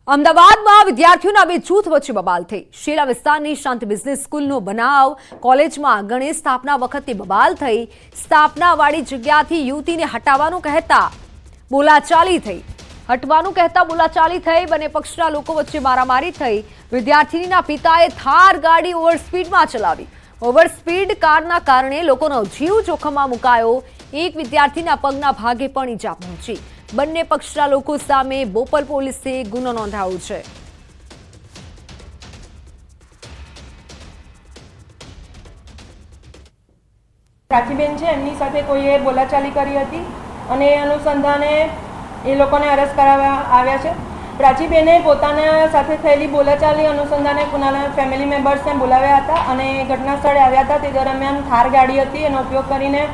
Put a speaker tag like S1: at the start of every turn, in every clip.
S1: અમદાવાદમાં વિદ્યાર્થીઓના બે જૂથ વચ્ચે બબાલ થઈ। શેલા વિસ્તારની શાંતિ બિઝનેસ સ્કૂલનો બનાવ। કોલેજમાં ગણેશ સ્થાપના વખતે બબાલ થઈ। સ્થાપનાવાળી જગ્યાથી યુવતીને હટાવવાનું કહેતા બોલાચાલી થઈ। બંને પક્ષના લોકો વચ્ચે મારામારી થઈ। વિદ્યાર્થીનીના પિતાએ થાર ગાડી ઓવર સ્પીડમાં ચલાવી। ઓવર સ્પીડ કારના કારણે લોકોનો જીવ જોખમમાં મુકાયો। એક વિદ્યાર્થીના પગના ભાગે પણ ઈજા પહોંચી। બંને પક્ષના લોકો સામે બોપલ પોલીસે ગુનો નોંધાવ્યો છે।
S2: પ્રાચીબેન છે, એમની સાથે કોઈએ બોલાચાલી કરી હતી અને એ અનુસંધાને એ લોકોને અરેસ્ટ કરાવવા આવ્યા છે। પ્રાચીબેને પોતાના સાથે થયેલી બોલાચાલી અનુસંધાને પોતાના ફેમિલી મેમ્બર્સને બોલાવ્યા હતા અને ઘટના સ્થળે આવ્યા હતા। તે દરમિયાન થાર ગાડી હતી, એનો ઉપયોગ કરીને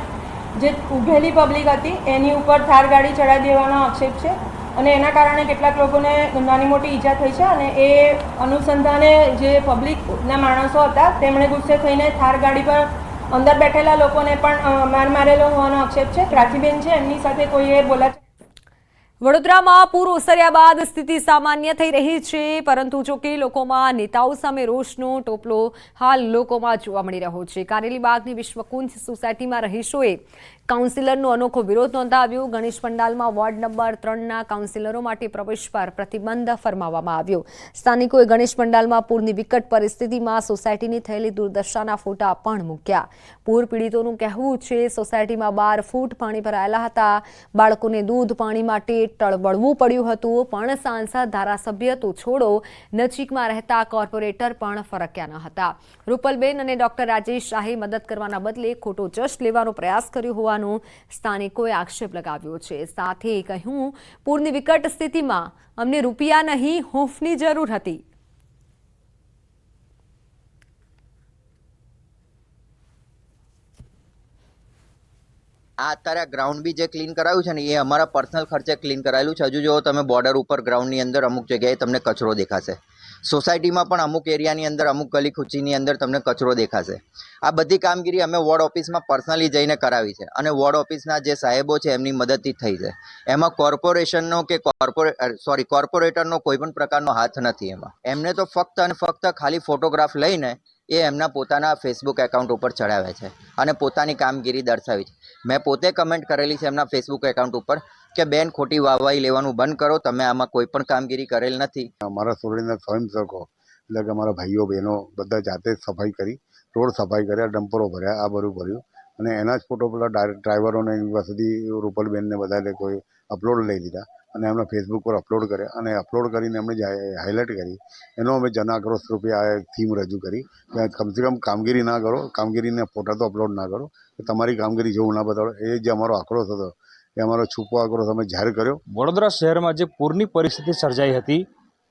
S2: જે ઊભેલી પબ્લિક હતી એની ઉપર થાર ગાડી ચડાવી દેવાનો આક્ષેપ છે અને એના કારણે કેટલાક લોકોને નાની મોટી ઈજા થઈ છે અને એ અનુસંધાને જે પબ્લિકના માણસો હતા તેમણે ગુસ્સે થઈને થાર ગાડી પર અંદર બેઠેલા લોકોને પણ માર મારેલો હોવાનો આક્ષેપ છે। પ્રાચીબેન છે, એમની સાથે કોઈએ બોલાચાલી।
S1: વડોદરામાં પૂર ઓસર્યા બાદ સ્થિતિ સામાન્ય થઈ રહી છે, પરંતુ જો કે લોકોમાં નેતાઓ સામે રોષનો ટોપલો હાલ લોકોમાં જોવા મળી રહ્યો છે। કારેલીબાગની વિશ્વકુંજ સોસાયટીમાં રહીશોએ કાઉન્સિલરનો અનોખો વિરોધ નોંધાવ્યો। ગણેશ પંડાલમાં વોર્ડ નંબર 3ના કાઉન્સિલરો માટે પ્રવેશ પર પ્રતિબંધ ફરમાવવામાં આવ્યો। સ્થાનિકોએ ગણેશ પંડાલમાં પૂરની વિકટ પરિસ્થિતિમાં સોસાયટીની થયેલી દુર્દશાના ફોટા પણ મૂક્યા। પૂર પીડિતોનું કહેવું છે સોસાયટીમાં 12 ફૂટ પાણી ભરાયેલા હતા। બાળકોને દૂધ પાણી માટે ટળવળવું પડ્યું હતું, પણ સાંસદ ધારાસભ્ય તો છોડો, નજીકમાં રહેતા કોર્પોરેટર પણ ફરક્યા ન હતા। રૂપલબેન અને ડોક્ટર રાજેશ શાહે મદદ કરવાના બદલે ખોટો જશ લેવાનો પ્રયાસ કર્યો હોવાનો સ્થાનિકોએ આક્ષેપ લગાવ્યો છે। સાથે કહ્યું, પૂરની વિકટ સ્થિતિમાં અમને રૂપિયા નહીં, હૂંફની જરૂર હતી।
S3: આ અત્યારે ગ્રાઉન્ડ બી જે ક્લીન કરાવ્યું છે ને એ અમારા પર્સનલ ખર્ચે ક્લીન કરાયેલું છે। હજુ જો તમે બોર્ડર ઉપર ગ્રાઉન્ડની અંદર અમુક જગ્યાએ તમને કચરો દેખાશે। સોસાયટીમાં પણ અમુક એરિયાની અંદર અમુક ગલી ખૂચીની અંદર તમને કચરો દેખાશે। આ બધી કામગીરી અમે વોર્ડ ઓફિસમાં પર્સનલી જઈને કરાવી છે અને વોર્ડ ઓફિસના જે સાહેબો છે એમની મદદથી થઈ છે। એમાં કોર્પોરેશનનો કે કોર્પોરેટરનો કોઈ પણ પ્રકારનો હાથ નથી એમાં। એમને તો ફક્ત અને ફક્ત ખાલી ફોટોગ્રાફ લઈને એ એમના પોતાના ફેસબુક એકાઉન્ટ ઉપર ચડાવે છે અને પોતાની કામગીરી દર્શાવી છે। મેં પોતે કમેન્ટ કરેલી છે એમના ફેસબુક એકાઉન્ટ ઉપર કે બેન, ખોટી વાહવાહી લેવાનું બંધ કરો, તમે આમાં કોઈ પણ કામગીરી કરેલ નથી।
S4: અમારા સોસાયટીના સ્વયંસેવકો એટલે કે અમારા ભાઈઓ બહેનો બધા જાતે સફાઈ કરી, રોડ સફાઈ કર્યા, ડમ્પરો ભર્યા, આ બધું ભર્યું અને એના જ ફોટો પેલા ડ્રાઈવરોને પાસેથી રૂપલબેનને બધાને કોઈ અપલોડ લઈ લીધા અને એમના ફેસબુક પર અપલોડ કર્યા અને અપલોડ કરીને એમણે જે હાઇલાઇટ કરી એનો અમે જનાક્રોશ રૂપે આ થીમ રજૂ કરી કે કમસે કમ કામગીરી ના કરો, કામગીરીના ફોટા તો અપલોડ ના કરો, તમારી કામગીરી જેવું ના બતાવો। એ જે અમારો આક્રોશ હતો એ અમારો છૂપો આક્રોશ અમે જાહેર કર્યો।
S5: વડોદરા શહેરમાં જે પૂરની પરિસ્થિતિ સર્જાઈ હતી,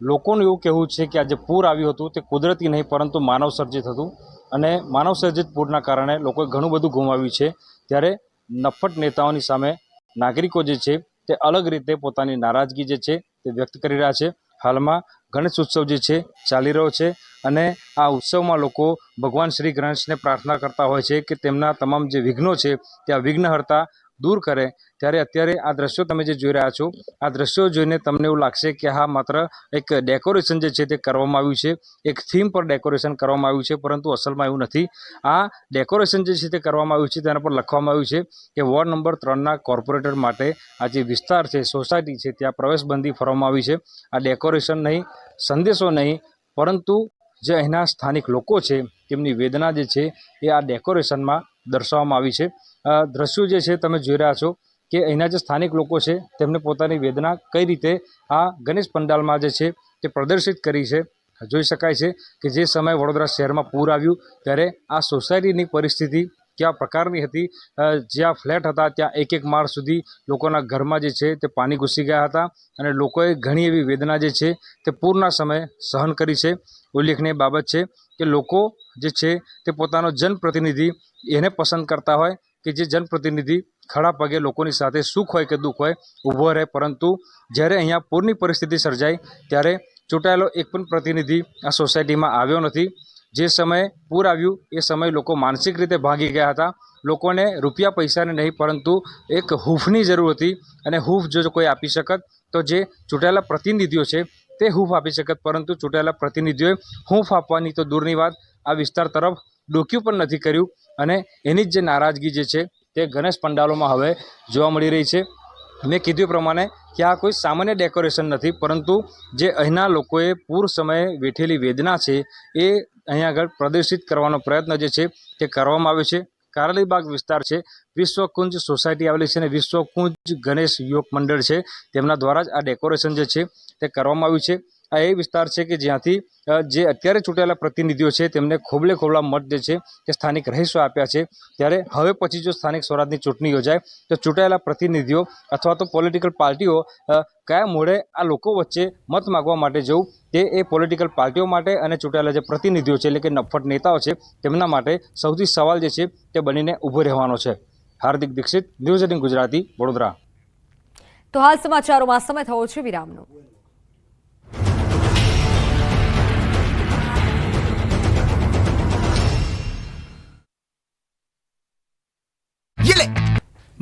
S5: લોકોનું એવું કહેવું છે કે આ જે પૂર આવ્યું હતું તે કુદરતી નહીં પરંતુ માનવ સર્જિત હતું અને માનવ સર્જિત પૂરના કારણે લોકોએ ઘણું બધું ગુમાવ્યું છે। ત્યારે નફ્ફટ નેતાઓની સામે નાગરિકો જે છે તે અલગ રીતે પોતાની નારાજગી જે છે તે વ્યક્ત કરી રહ્યા છે। હાલમાં ગણેશ ઉત્સવ જે છે ચાલી રહ્યો છે અને આ ઉત્સવમાં લોકો ભગવાન શ્રી ગણેશને પ્રાર્થના કરતા હોય છે કે તેમના તમામ જે વિઘ્નો છે તે આ વિઘ્નહર્તા દૂર કરે। ત્યારે અત્યારે આ દ્રશ્યો તમે જે જોઈ રહ્યા છો, આ દ્રશ્યો જોઈને તમને એવું લાગશે કે હા માત્ર એક ડેકોરેશન જે છે તે કરવામાં આવ્યું છે, એક થીમ પર ડેકોરેશન કરવામાં આવ્યું છે, પરંતુ અસલમાં એવું નથી। આ ડેકોરેશન જે છે તે કરવામાં આવ્યું છે તેના પર લખવામાં આવ્યું છે કે વોર્ડ નંબર 3ના કોર્પોરેટર માટે આ જે વિસ્તાર છે, સોસાયટી છે, ત્યાં પ્રવેશબંધી ફરવામાં આવી છે। આ ડેકોરેશન નહીં, સંદેશો નહીં, પરંતુ જે અહીંના સ્થાનિક લોકો છે તેમની વેદના જે છે એ આ ડેકોરેશનમાં દર્શાવવામાં આવી છે। દ્રશ્યો જે છે તમે જોઈ રહ્યા છો કે અહીંના જે સ્થાનિક લોકો છે તેમને પોતાની વેદના કઈ રીતે આ ગણેશ પંડાલમાં જે છે તે પ્રદર્શિત કરી છે। જોઈ શકાય છે કે જે સમયે વડોદરા શહેરમાં પૂર આવ્યું ત્યારે આ સોસાયટીની પરિસ્થિતિ કયા પ્રકારની હતી। જ્યાં ફ્લેટ હતા ત્યાં એક માળ સુધી લોકોના ઘરમાં જે છે તે પાણી ઘૂસી ગયા હતા અને લોકોએ ઘણી એવી વેદના જે છે તે પૂરના સમયે સહન કરી છે। ઉલ્લેખનીય બાબત છે કે લોકો જે છે તે પોતાનો જનપ્રતિનિધિ એને પસંદ કરતા હોય કે જે જનપ્રતિનિધિ ખડા પગે લોકોની સાથે સુખ હોય કે દુઃખ હોય ઊભો રહે, પરંતુ જ્યારે અહીંયા પૂરની પરિસ્થિતિ સર્જાઈ ત્યારે ચૂંટાયેલો એક પણ પ્રતિનિધિ આ સોસાયટીમાં આવ્યો નથી। જે સમયે પૂર આવ્યું એ સમયે લોકો માનસિક રીતે ભાગી ગયા હતા। લોકોને રૂપિયા પૈસાને નહીં પરંતુ એક હૂંફની જરૂર હતી અને હૂંફ જો કોઈ આપી શકત તો જે ચૂંટાયેલા પ્રતિનિધિઓ છે તે હૂંફ આપી શકત, પરંતુ ચૂંટાયેલા પ્રતિનિધિઓએ હૂંફ આપવાની તો દૂરની વાત, આ વિસ્તાર તરફ ડોક્યું પણ નથી કર્યું અને એની જ જે નારાજગી જે છે તે ગણેશ પંડાલોમાં હવે જોવા મળી રહી છે. મેં કીધું પ્રમાણે કે આ કોઈ સામાન્ય ડેકોરેશન નથી, પરંતુ જે અહીંના લોકોએ પૂર સમયે વેઠેલી વેદના છે એ અહીંયા આગળ પ્રદર્શિત કરવાનો પ્રયત્ન જે છે તે કરવામાં આવ્યો છે. કારેલીબાગ વિસ્તાર છે, વિશ્વકુંજ સોસાયટી આવેલી છે અને વિશ્વકુંજ ગણેશ યુવક મંડળ છે, તેમના દ્વારા જ આ ડેકોરેશન જે છે તે કરવામાં આવ્યું છે. આ એ વિસ્તાર છે કે જ્યાંથી જે અત્યારે ચૂંટાયેલા પ્રતિનિધિઓ છે તેમને ખોબલે ખોબલા મત જે છે તે સ્થાનિક રહીશો આપ્યા છે. ત્યારે હવે પછી જો સ્થાનિક સ્વરાજની ચૂંટણી યોજાય તો ચૂંટાયેલા પ્રતિનિધિઓ અથવા તો પોલિટિકલ પાર્ટીઓ કયા મોડે આ લોકો વચ્ચે મત માગવા માટે જવું, તે એ પોલિટિકલ પાર્ટીઓ માટે અને ચૂંટાયેલા જે પ્રતિનિધિઓ છે એટલે કે નફ્ફટ નેતાઓ છે તેમના માટે સૌથી સવાલ જે છે તે બનીને ઊભો રહેવાનો છે. હાર્દિક દીક્ષિત, ન્યૂઝ 18 ગુજરાતી, વડોદરા.
S1: તો હાલ સમાચારોમાં સમય થયો છે વિરામનો.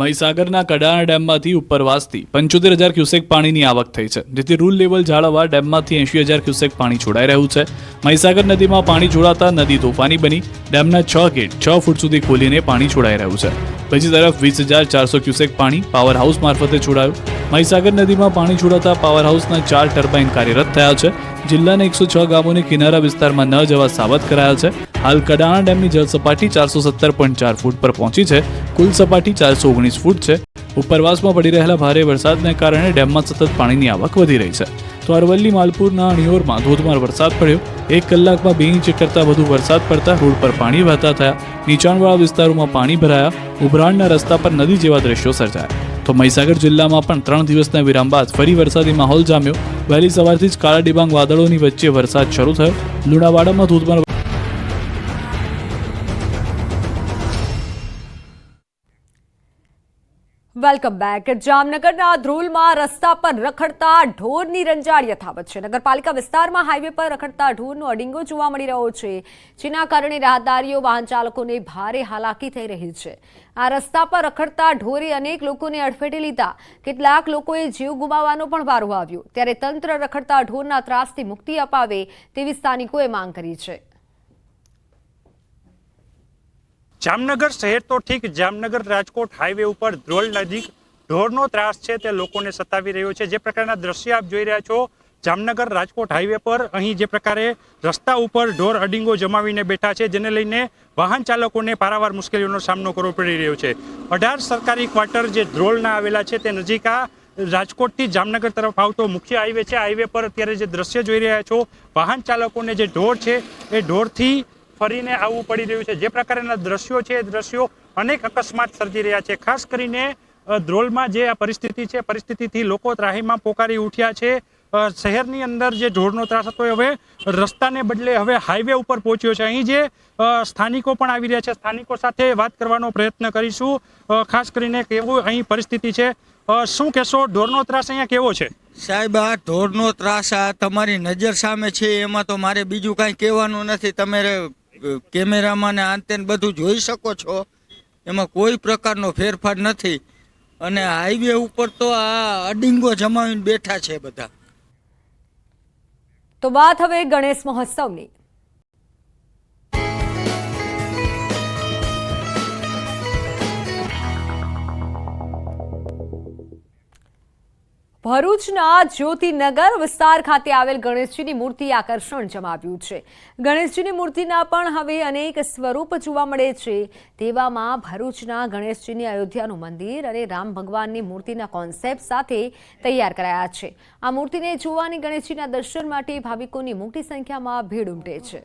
S6: મહીસાગરના કડાણા ડેમમાંથી ઉપરવાસથી 75,000 ક્યુસેક પાણીની આવક થઈ છે, જેથી રૂલ લેવલ જાળવવા ડેમમાંથી 80,000 ક્યુસેક પાણી છોડાઈ રહ્યું છે. મહીસાગર નદીમાં પાણી છોડાતા નદી તોફાની બની ડેમના 6 ગેટ 6 ફૂટ સુધી ખોલીને પાણી છોડાઈ રહ્યું છે. બીજી તરફ 20,400 ક્યુસેક પાણી પાવર હાઉસ મારફતે છોડાયું. મહીસાગર નદીમાં પાણી છોડાતા પાવર હાઉસના 4 ટર્બાઇન કાર્યરત થયા છે. જિલ્લાના 106 ગામોને કિનારા વિસ્તારમાં ન જવા સાવધ કરાયા છે. હાલ કડાણા ડેમની જળ સપાટી 417.4 ફૂટ પર પહોંચી છે. કુલ સપાટી 419 ફૂટ છે. ઉપરવાસમાં પડી રહેલા ભારે વરસાદને કારણે ડેમમાં સતત પાણીની આવક વધી રહી છે. તો અરવલ્લી માલપુરના અણિયોરમાં ધોધમાર વરસાદ પડ્યો. 1 કલાકમાં 2 ઇંચ કરતાં વધુ વરસાદ પડતા રોડ પર પાણી વહેતા થયા. નીચાણવાળા વિસ્તારોમાં પાણી ભરાયા. ઉભરાણના રસ્તા પર નદી જેવા દ્રશ્યો સર્જાયા. તો મહીસાગર જિલ્લામાં પણ 3 દિવસના વિરામ બાદ ફરી વરસાદી માહોલ જામ્યો. વહેલી સવારથી જ કાળા ડિબાંગ વાદળોની વચ્ચે વરસાદ શરૂ થયો. લુણાવાડામાં ધોધમાર
S1: વેલકમ બેક. જામનગરના ધ્રોલમાં રસ્તા પર રખડતા ઢોરની રંજાડ યથાવત છે. નગરપાલિકા વિસ્તારમાં હાઈવે પર રખડતા ઢોરનો અડીંગો જોવા મળી રહ્યો છે, જેના કારણે રાહદારીઓ વાહન ચાલકોને ભારે હાલાકી થઈ રહી છે. આ રસ્તા પર રખડતા ઢોરે અનેક લોકોને અડફેટે લીધા. કેટલાક લોકોએ જીવ ગુમાવવાનો પણ વારો આવ્યો. ત્યારે તંત્ર રખડતા ઢોરના ત્રાસથી મુક્તિ અપાવે તેવી સ્થાનિકોએ માંગ કરી છે.
S7: જામનગર શહેર તો ઠીક, જામનગર રાજકોટ હાઈવે ઉપર ધ્રોલ નજીક ઢોરનો ત્રાસ છે તે લોકોને સતાવી રહ્યો છે. જે પ્રકારના દ્રશ્ય આપ જોઈ રહ્યા છો જામનગર રાજકોટ હાઈવે પર, અહીં જે પ્રકારે રસ્તા ઉપર ઢોર અડીંગો જમાવીને બેઠા છે, જેને લઈને વાહન ચાલકોને પારાવાર મુશ્કેલીઓનો સામનો કરવો પડી રહ્યો છે. 18 સરકારી ક્વાર્ટર જે ધ્રોલના આવેલા છે તે નજીક આ રાજકોટથી જામનગર તરફ આવતો મુખ્ય હાઈવે છે. હાઈવે પર અત્યારે જે દ્રશ્ય જોઈ રહ્યા છો, વાહન ચાલકોને જે ઢોર છે એ ઢોરથી ફરીને આવવું પડી રહ્યું છે. જે પ્રકારના દ્રશ્યો છે એ દ્રશ્યો અનેક અકસ્માત સર્જી રહ્યા છે. ખાસ કરીને ધ્રોલમાં જે આ પરિસ્થિતિ છે, પરિસ્થિતિથી લોકો ત્રાહીમામ પોકારી ઉઠ્યા છે. શહેરની અંદર જે ઢોરનો ત્રાસ હતો એ હવે રસ્તાને બદલે હવે હાઈવે ઉપર પહોંચ્યો છે. અહીં જે સ્થાનિકો પણ આવી રહ્યા છે, સ્થાનિકો સાથે વાત કરવાનો પ્રયત્ન કરીશું. ખાસ કરીને કેવું અહીં પરિસ્થિતિ છે, શું કહેશો, ઢોરનો ત્રાસ અહીંયા કેવો છે?
S8: સાહેબ, આ ઢોરનો ત્રાસ આ તમારી નજર સામે છે, એમાં તો મારે બીજું કાંઈ કહેવાનું નથી. તમે કેમેરામાં ને આંતે બધું જોઈ શકો છો, એમાં કોઈ પ્રકારનો ફેરફાર નથી. અને હાઈવે ઉપર તો આ અડીંગો જમાવીને બેઠા છે બધા.
S1: તો વાત હવે ગણેશ મહોત્સવની. ભરૂચના જ્યોતિનગર વિસ્તાર ખાતે આવેલ ગણેશજીની મૂર્તિ આકર્ષણ જમાવ્યું છે. ગણેશજીની મૂર્તિના પણ હવે અનેક સ્વરૂપ જોવા મળે છે. તેવામાં ભરૂચના ગણેશજીની અયોધ્યાનું મંદિર અને રામ ભગવાનની મૂર્તિના કોન્સેપ્ટ સાથે તૈયાર કરાયા છે. આ મૂર્તિને જોવાની ગણેશજીના દર્શન માટે ભાવિકોની મોટી સંખ્યામાં ભીડ ઉમટે છે.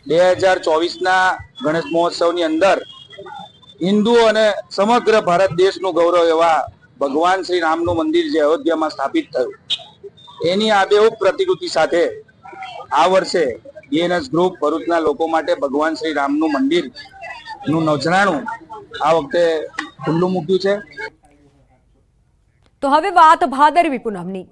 S9: 2024ના ગણેશ મહોત્સવની અંદર હિન્દુ અને સમગ્ર ભારત દેશનું ગૌરવ એવા ભગવાન શ્રી રામનું મંદિર જે અયોધ્યામાં સ્થાપિત થયું, એની આબેહૂબ પ્રતિકૃતિ સાથે આ વર્ષે બીએનએસ ગ્રુપ ભરૂચના લોકો માટે ભગવાન શ્રી રામનું મંદિરનું નજરાણું આ વખતે ખુલ્લું મૂક્યું છે.
S1: તો હવે વાત ભાદરવી પૂનમની.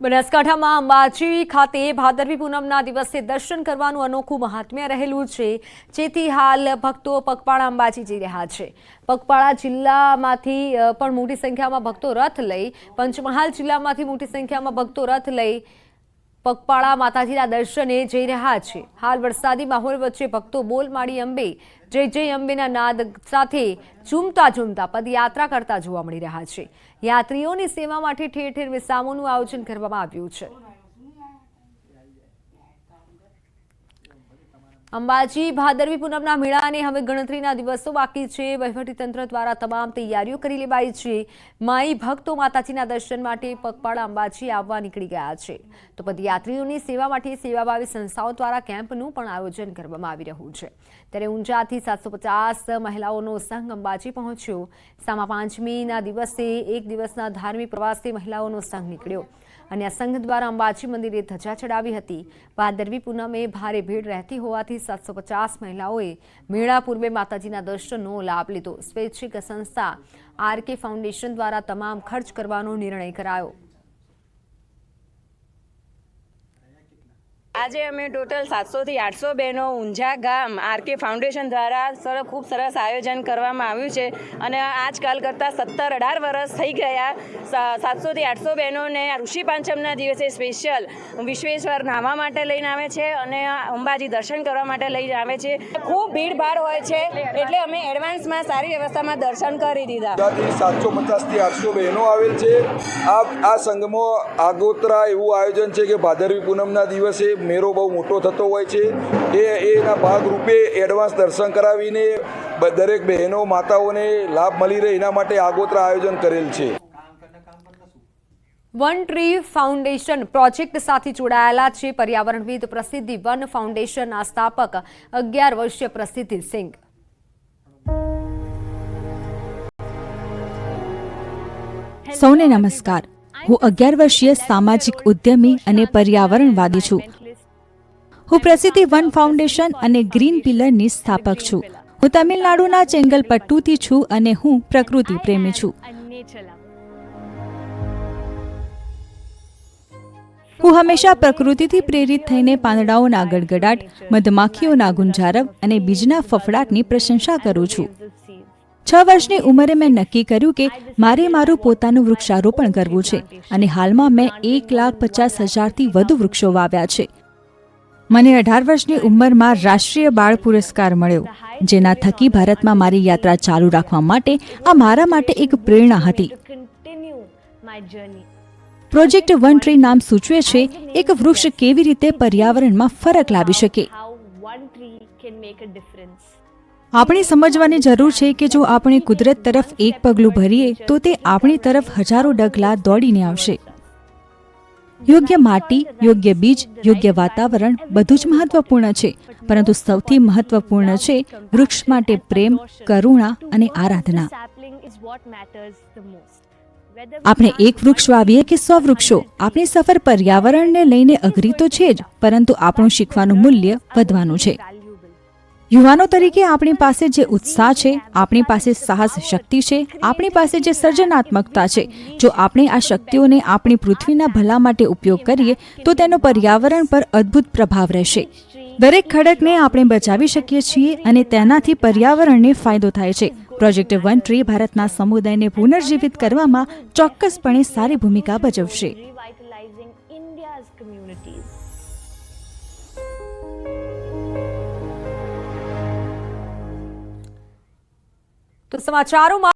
S1: બનાસકાંઠામાં અંબાજી ખાતે ભાદરવી પૂનમના દિવસે દર્શન કરવાનું અનોખું મહાત્મ્ય રહેલું છે, જેથી હાલ ભક્તો પગપાળા અંબાજી જઈ રહ્યા છે. પગપાળા જિલ્લામાંથી પણ મોટી સંખ્યામાં ભક્તો રથ લઈ, પંચમહાલ જિલ્લામાંથી મોટી સંખ્યામાં ભક્તો રથ લઈ પગપાળા માતાજીના દર્શને જઈ રહ્યા છે. હાલ વરસાદી માહોલ વચ્ચે ભક્તો બોલ માડી અંબે, જય જય અંબેના નાદ સાથે ઝૂમતા ઝૂમતા પદયાત્રા કરતા જોવા મળી રહ્યા છે. યાત્રીઓની સેવા માટે ઠેર ઠેર વિસામોનું આયોજન કરવામાં આવ્યું છે. અંબાજી ભાદરવી પૂનમના મેળાને હવે ગણતરીના દિવસો બાકી છે. વહીવટીતંત્ર દ્વારા તમામ તૈયારીઓ કરી લેવાઈ છે. માઈ ભક્તો માતાજીના દર્શન માટે પગપાળા અંબાજી આવવા નીકળી ગયા છે, તો પદયાત્રીઓની સેવા માટે સેવાભાવી સંસ્થાઓ દ્વારા કેમ્પનું પણ આયોજન કરવામાં આવી રહ્યું છે. ત્યારે ઊંઝાથી 750 મહિલાઓનો સંઘ અંબાજી પહોંચ્યો. સામા પાંચમીના દિવસે એક દિવસના ધાર્મિક પ્રવાસથી મહિલાઓનો સંઘ નીકળ્યો અને આ સંઘ દ્વારા અંબાજી મંદિરે ધજા ચડાવી હતી. ભાદરવી પૂનમે ભારે ભીડ રહેતી હોવાથી 750 મહિલાઓએ મેળા પૂર્વે માતાજીના દર્શનનો લાભ લીધો. સ્વૈચ્છિક સંસ્થા RK ફાઉન્ડેશન દ્વારા તમામ ખર્ચ કરવાનો નિર્ણય કરાયો.
S10: આજે અમે ટોટલ 700 થી 800 બહેનો ઊંઝા ગામ RK ફાઉન્ડેશન દ્વારા ખૂબ સરસ આયોજન કરવામાં આવ્યું છે અને આજકાલ કરતાં 17-18 વર્ષ થઈ ગયા. 700 થી 800 બહેનોને ઋષિ પાંચમના દિવસે સ્પેશિયલ વિશ્વેશ્વર નાહવા માટે લઈને આવે છે અને અંબાજી દર્શન કરવા માટે લઈને આવે છે. ખૂબ ભીડભાડ હોય છે એટલે અમે એડવાન્સમાં સારી વ્યવસ્થામાં દર્શન કરી દીધા.
S9: 750 થી 800 બહેનો આવેલ છે. આ સંઘમાં આગોતરા એવું આયોજન છે કે ભાદરવી પૂનમના દિવસે મેળો બહુ મોટો થતો હોય છે. એના ભાગરૂપે એડવાન્સ દર્શન કરાવીને દરેક બહેનો માતાઓને લાભ મળી રહે એના માટે આગોતરા આયોજન કરેલ છે.
S1: વન ટ્રી ફાઉન્ડેશન પ્રોજેક્ટ સાથે જોડાયેલા છે પર્યાવરણવિદ પ્રસિદ્ધિ વન ફાઉન્ડેશનના સ્થાપક 11 વર્ષીય પ્રસિદ્ધિ સિંહ.
S11: સૌને નમસ્કાર. હું 11 વર્ષીય સામાજિક ઉદ્યમી અને પર્યાવરણવાદી છું. હું પ્રસિદ્ધિ વન ફાઉન્ડેશન અને ગ્રીન પિલરની સ્થાપક છું. હું તમિલનાડુના ચેંગલપટ્ટુથી છું અને હું પ્રકૃતિ પ્રેમી છું. હું હંમેશા પ્રકૃતિથી પ્રેરિત થઈને પાંદડાઓના ગડગડાટ, મધમાખીઓના ગુંજારવ અને બીજના ફફડાટની પ્રશંસા કરું છું. 6 વર્ષની ઉંમરે મેં નક્કી કર્યું કે મારે મારું પોતાનું વૃક્ષારોપણ કરવું છે અને હાલમાં મેં 1,50,000થી વધુ વૃક્ષો વાવ્યા છે. મને 18 વર્ષની ઉંમરમાં રાષ્ટ્રીય બાળ પુરસ્કાર મળ્યો, જેના થકી ભારતમાં મારી યાત્રા ચાલુ રાખવા માટે આ મારા માટે એક પ્રેરણા હતી. પ્રોજેક્ટ વન ટ્રી નામ સૂચવે છે એક વૃક્ષ કેવી રીતે પર્યાવરણમાં ફરક લાવી શકે. આપણે સમજવાની જરૂર છે કે જો આપણે કુદરત તરફ એક પગલું ભરીએ તો તે આપણી તરફ હજારો ડગલા દોડીને આવશે. યોગ્ય માટી, યોગ્ય બીજ, યોગ્ય વાતાવરણ બધું જ મહત્વપૂર્ણ છે, પરંતુ સૌથી મહત્વપૂર્ણ છે વૃક્ષ માટે પ્રેમ, કરુણા અને આરાધના. આપણે એક વૃક્ષ વાવીએ કે 100 વૃક્ષો, આપણી સફર પર્યાવરણને લઈને અઘરી તો છે જ, પરંતુ આપણું શીખવાનું મૂલ્ય વધવાનું છે. યુવાનો તરીકે આપણી પાસે જે ઉત્સાહ છે, આપણી પાસે સાહસ શક્તિ છે, આપણી પાસે જે સર્જનાત્મકતા છે, જો આપણે આ શક્તિઓને આપણી પૃથ્વીના ભલા માટે ઉપયોગ કરીએ તો તેનો પર્યાવરણ પર અદ્ભુત પ્રભાવ રહેશે. દરેક ખડકને આપણે બચાવી શકીએ છીએ અને તેનાથી પર્યાવરણને ફાયદો થાય છે. પ્રોજેક્ટ વન ટ્રી ભારતના સમુદાયને પુનર્જીવિત કરવામાં ચોક્કસપણે સારી ભૂમિકા ભજવશે.
S1: તો સમાચારોમાં